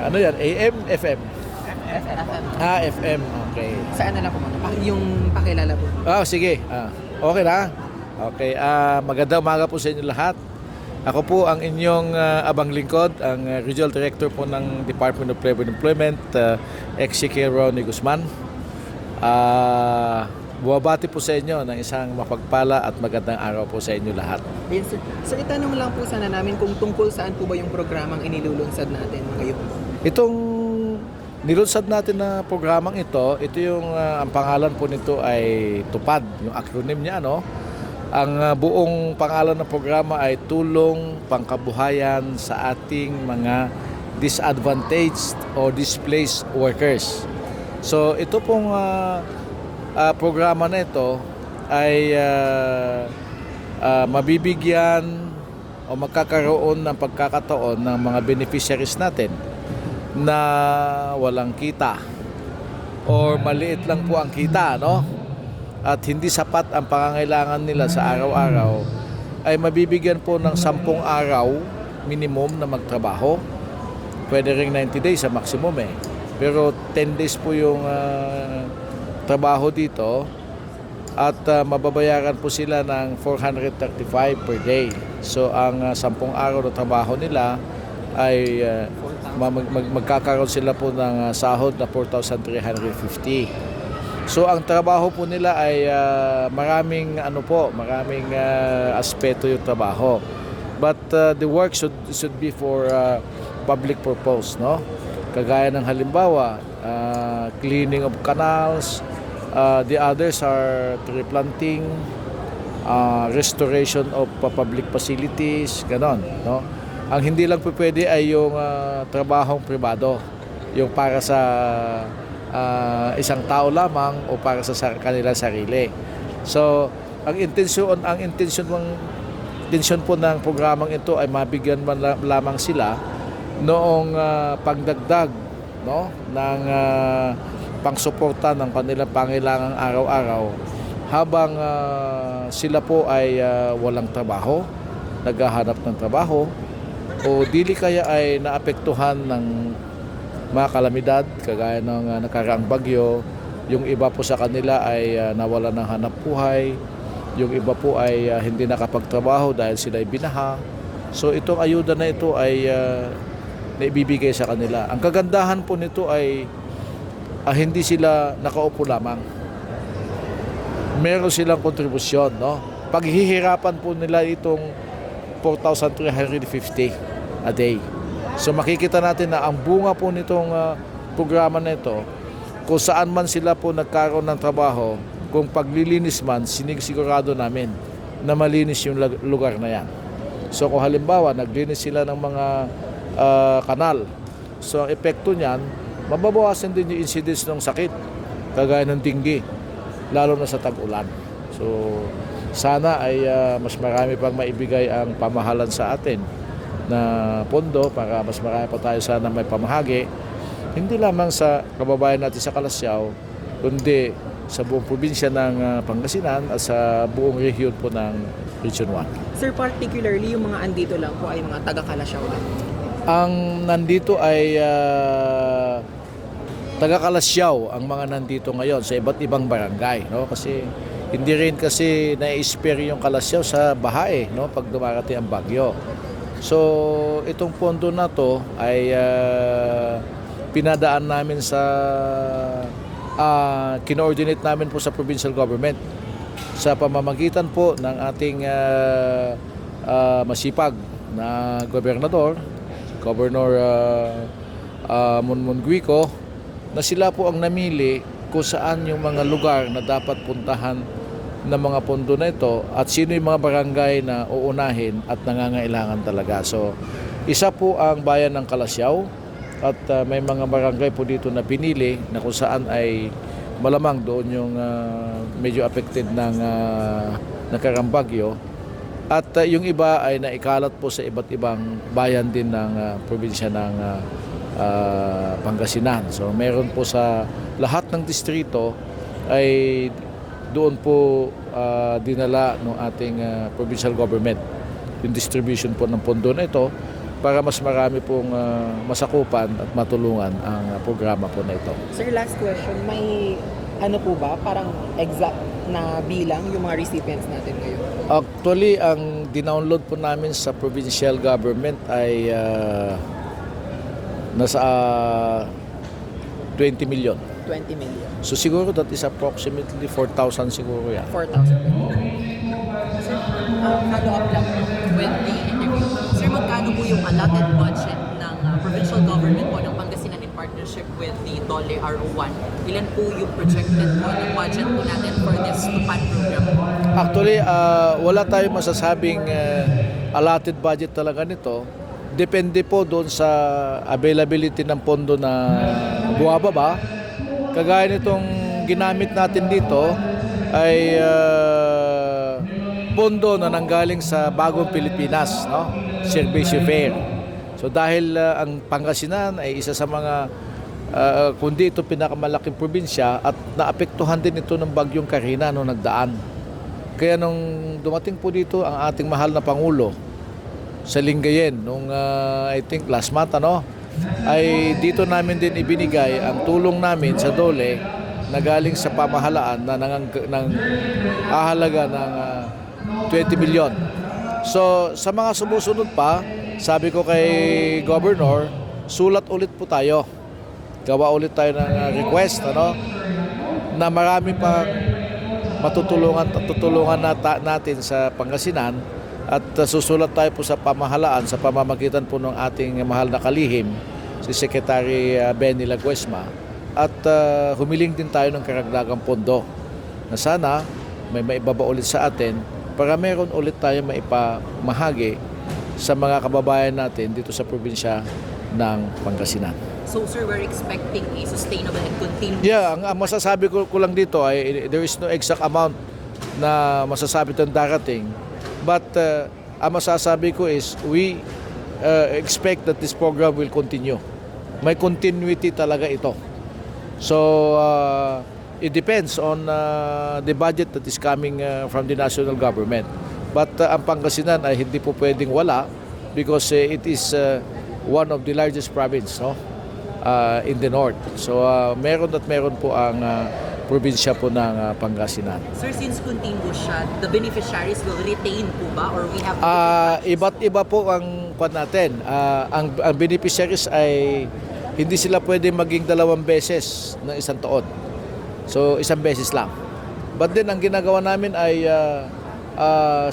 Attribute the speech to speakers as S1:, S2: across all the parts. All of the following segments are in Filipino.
S1: Ano yan? AM, FM?
S2: FM.
S1: FM. Okay.
S2: Saan na lang po muna? Yung pakilala po.
S1: Sige. Okay na? Okay. Magandang umaga po sa inyo lahat. Ako po ang inyong abang lingkod, ang Regional Director po ng Department of Labor and Employment, ex-CK Ronnie Guzman. Buwabati po sa inyo ng isang mapagpala at magandang araw po sa inyo lahat.
S2: Yes, sir. Sir, itanong lang po sana namin kung tungkol saan po ba yung programang inilulunsad natin ngayon.
S1: Itong nilunsad natin na programang ito yung ang pangalan po nito ay TUPAD, yung acronym niya, no? Ang buong pangalan ng programa ay Tulong Pangkabuhayan sa ating mga disadvantaged o displaced workers. So ito pong programa na ito ay mabibigyan o magkakaroon ng pagkakataon ng mga beneficiaries natin na walang kita or maliit lang po ang kita, no? At hindi sapat ang pangangailangan nila sa araw-araw, ay mabibigyan po ng 10 araw minimum na magtrabaho. Pwede ring 90 days sa maximum Pero 10 days po yung trabaho dito at mababayaran po sila ng 435 per day. So ang 10 araw na trabaho nila ay magkakaroon sila po ng sahod na 4,350. So ang trabaho po nila ay maraming aspeto yung trabaho. But the work should be for public purpose, no? Kagaya ng halimbawa, cleaning of canals, the others are tree planting, restoration of public facilities, ganon, no? Ang hindi lang po pwede ay yung trabahong pribado, yung para sa isang tao lamang o para sa kanilang sarili. So, ang intensyon po ng programang ito ay mabigyan man lamang sila noong pagdagdag, no, ng pangsuporta ng kanilang pangailangang araw-araw habang sila po ay walang trabaho, naghahanap ng trabaho o dili kaya ay naapektuhan ng mga kalamidad kagaya ng nakaraang bagyo. Yung iba po sa kanila ay nawala ng hanap buhay, yung iba po ay hindi nakapagtrabaho dahil sila ay binaha. So itong ayuda na ito ay naibibigay sa kanila. Ang kagandahan po nito ay hindi sila nakaupo lamang. Meron silang kontribusyon, no? Paghihirapan po nila itong 4,350 a day. So makikita natin na ang bunga po nitong programa na ito, kung saan man sila po nagkaroon ng trabaho, kung paglilinis man, sinisigurado namin na malinis yung lugar na yan. So kung halimbawa, naglinis sila ng mga kanal, so ang epekto niyan, mababawasan din yung incidence ng sakit, kagaya ng tinggi, lalo na sa tag-ulan. So sana ay mas marami pang maibigay ang pamahalan sa atin na pondo para mas marami pa tayo sana may pamahagi, hindi lamang sa kababayan natin sa Kalasyaw, kundi sa buong probinsya ng Pangasinan at sa buong rehiyon po ng Region 1.
S2: Sir, particularly yung mga andito lang po ay mga taga-Kalasyaw lang.
S1: Ang nandito ay taga-Kalasyaw ang mga nandito ngayon sa iba't ibang barangay, no? Kasi hindi rin kasi na-spare yung Kalasyaw sa baha no? Pag dumarating ang bagyo. So itong pondo na to ay pinadaan namin sa kino-ordinate namin po sa provincial government sa pamamagitan po ng ating masipag na gobernador, Governor Monmon Guico, na sila po ang namili kung saan yung mga lugar na dapat puntahan ng mga pondo na ito at sino yung mga barangay na uunahin at nangangailangan talaga. So, isa po ang bayan ng Kalasyaw at may mga barangay po dito na pinili na kung saan ay malamang doon yung medyo affected ng nakaraang bagyo at yung iba ay naikalat po sa iba't ibang bayan din ng probinsya ng Pangasinan. So, meron po sa lahat ng distrito ay doon po dinala ng ating provincial government yung distribution po ng pondo na ito para mas marami pong masakupan at matulungan ang programa po na ito.
S2: Sir, last question, may ano po ba, parang exact na bilang yung mga recipients natin ngayon?
S1: Actually, ang dinownload po namin sa provincial government ay nasa 20 million.
S2: 20 million.
S1: So siguro that is approximately 4,000 siguro yan.
S2: 4,000.
S3: Sir, follow up lang with the interview. Sir, magkano po yung allotted budget ng provincial government po ng Pangasinan in partnership with the DOLE RO1? Ilan po yung projected po ng budget po natin for this TUPAD program?
S1: Actually, wala tayong masasabing allotted budget talaga nito. Depende po doon sa availability ng pondo na buwababa. Kagaya nitong ginamit natin dito ay pondo na nanggaling sa Bagong Pilipinas, no? Service Fair. So dahil ang Pangasinan ay isa sa mga kundi ito pinakamalaking probinsya at naapektuhan din ito ng bagyong Karina nung nagdaan. Kaya nung dumating po dito ang ating mahal na Pangulo sa Lingayen nung I think last month, ano, ay dito namin din ibinigay ang tulong namin sa DOLE na galing sa pamahalaan na ahalaga ng 20 million. So sa mga sumusunod pa, sabi ko kay Governor, sulat ulit po tayo. Gawa ulit tayo ng request, ano, na marami pa tutulungan natin sa Pangasinan at susulat tayo po sa pamahalaan sa pamamagitan po ng ating mahal na kalihim, si Secretary Benny Laguesma, at humiling din tayo ng karagdagang pondo na sana may maibaba ulit sa atin para meron ulit tayo maipamahagi sa mga kababayan natin dito sa probinsya ng Pangasinan.
S3: So sir, we're expecting a sustainable and continuous...
S1: Yeah, ang masasabi ko lang dito ay there is no exact amount na masasabi itong darating. But ang masasabi ko is we expect that this program will continue. May continuity talaga ito. So it depends on the budget that is coming from the national government. But ang Pangasinan ay hindi po pwedeng wala because it is one of the largest province, no? In the north. So meron po ang probinsya po ng Pangasinan.
S3: Sir, since continuous siya, the beneficiaries will retain po ba or we have...
S1: Iba't iba po ang kwan natin. Ang beneficiaries ay hindi sila pwede maging 2 beses ng isang taon. So isang beses lang. But then ang ginagawa namin ay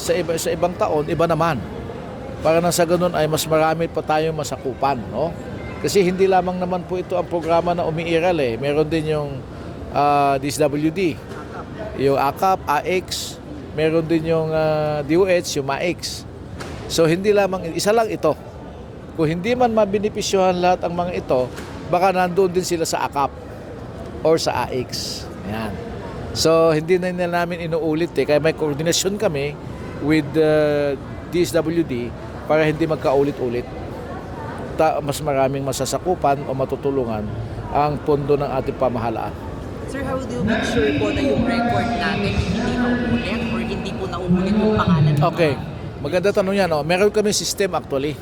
S1: sa ibang taon, iba naman. Para nang sa ganun ay mas marami pa tayong masakupan, no? Kasi hindi lamang naman po ito ang programa na umiiral eh. Meron din yung DSWD, yung AKAP, AX, meron din yung DOH, yung MAX. So hindi lamang, isa lang ito. Kung hindi man mabenepisyohan lahat ang mga ito, baka nandoon din sila sa AKAP or sa AX. Yan. So hindi na namin inuulit eh. Kaya may koordinasyon kami with DSWD para hindi magkaulit-ulit. Mas maraming masasakupan o matutulungan ang pondo ng ating pamahalaan.
S3: Sir, how do you make sure po na yung record natin hindi nauulit or hindi po nauulit yung pangalan?
S1: Okay. Maganda tanong yan. Meron kami system actually.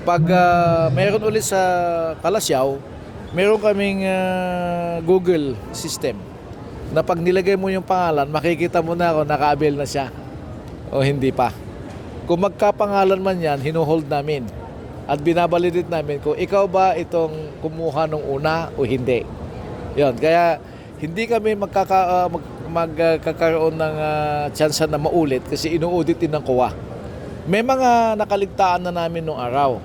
S1: Pag meron ulit sa Kalasyaw, meron kaming Google system na pag nilagay mo yung pangalan, makikita mo na kung naka-avail na siya o hindi pa. Kung magkapangalan man yan, hinuhold namin. At binabalidate namin kung ikaw ba itong kumuha nung una o hindi. Yon, kaya hindi kami magkakaroon ng tsansa na maulit kasi inuudit din ng COA. May mga nakaligtaan na namin nung araw.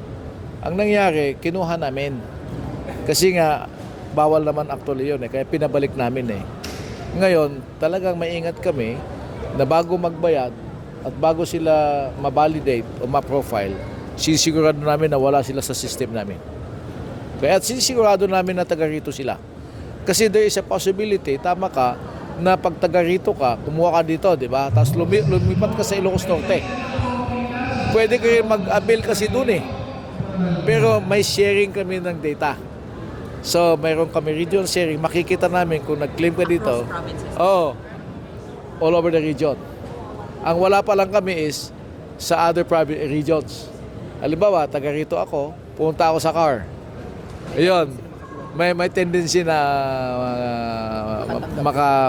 S1: Ang nangyari, kinuha namin. Kasi nga, bawal naman actually yun eh, kaya pinabalik namin eh. Ngayon, talagang maingat kami na bago magbayad at bago sila ma-validate o ma-profile, sinisigurado namin na wala sila sa system namin. Kaya at sinisigurado namin na taga rito sila. Kasi there is a possibility, tama ka, na pag taga rito ka, kumuha ka dito, di ba? Tapos lumipat ka sa Ilocos Norte. Pwede kayo mag-avail kasi dun eh. Pero may sharing kami ng data. So, mayroon kami regional sharing. Makikita namin kung nag-claim ka dito.
S3: Across provinces.
S1: Oh, all over the region. Ang wala pa lang kami is sa other regions. Halimbawa, taga rito ako, pumunta ako sa car. Ayun, may tendency na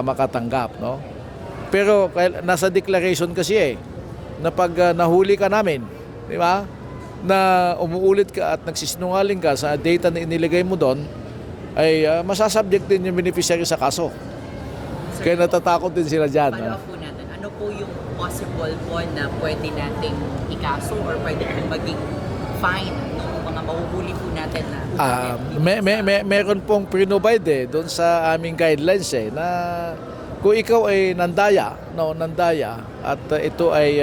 S1: makatanggap, no? Pero nasa declaration kasi na pag nahuli ka namin, di ba? Na umuulit ka at nagsisinungaling ka sa data na inilagay mo doon, ay masasubject din yung beneficiary sa kaso. Kaya natatakot din sila dyan.
S3: Follow up po natin, ano po yung possible po na pwede nating ikaso or pwede po maging fine ng mga mahuhuli po natin na
S1: Meron pong pre-provide doon sa aming guidelines na kung ikaw ay nandaya at ito ay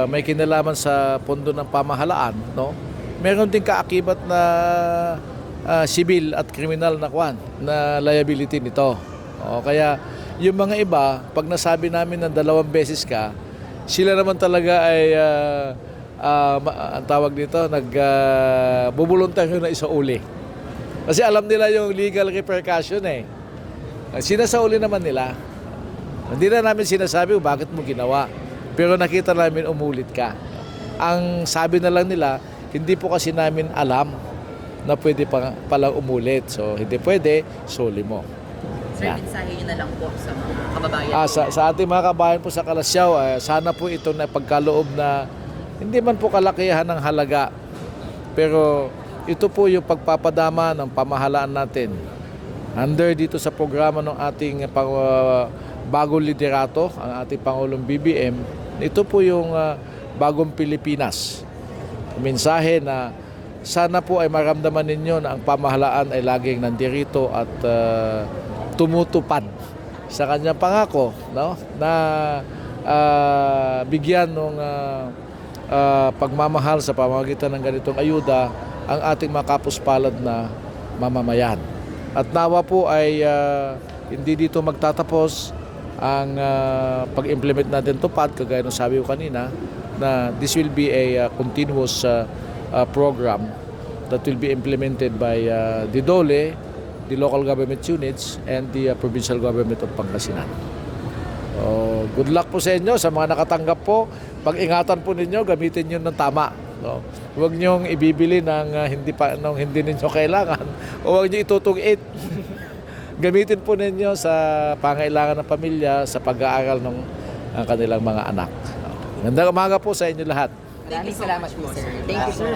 S1: may kinalaman sa pondo ng pamahalaan, no? Meron din kaakibat na civil at criminal na liability nito. Kaya yung mga iba, pag nasabi namin ng 2 beses ka, sila naman talaga ay ang tawag dito, bubuluntaryo na isauli. Kasi alam nila yung legal repercussion Sinasauli naman nila. Hindi na namin sinasabi bakit mo ginawa. Pero nakita namin umulit ka. Ang sabi na lang nila, hindi po kasi namin alam na pwede palang umulit. So hindi pwede, suli mo.
S3: Sir, mensahe nyo na lang po sa mga kababayan.
S1: Sa ating mga kabayan po sa Kalasyaw, sana po ito na pagkaloob na hindi man po kalakihan ng halaga. Pero ito po yung pagpapadama ng pamahalaan natin. Under dito sa programa ng ating bagong liderato, ang ating Pangulong BBM, ito po yung bagong Pilipinas. Mensahe na sana po ay maramdaman ninyo na ang pamahalaan ay laging nandirito at tumutupad sa kanyang pangako, no? Na bigyan ng pagmamahal sa pamamagitan ng ganitong ayuda ang ating mga kapuspalad na mamamayan. At nawa po ay hindi dito magtatapos ang pag-implement natin tupad, kagaya ng sabi ko kanina, na this will be a continuous program that will be implemented by the DOLE, the local government units, and the provincial government of Pangasinan. Good luck po sa inyo, sa mga nakatanggap po. Pag-ingatan po ninyo, gamitin nyo ng tama. No? Huwag nyo ibibili ng hindi ninyo kailangan o huwag nyo itutugit. Gamitin po ninyo sa pangailangan ng pamilya, sa pag-aaral ng kanilang mga anak. Gandang umaga po sa inyo lahat.
S2: Maraming salamat po, sir. Thank you, sir.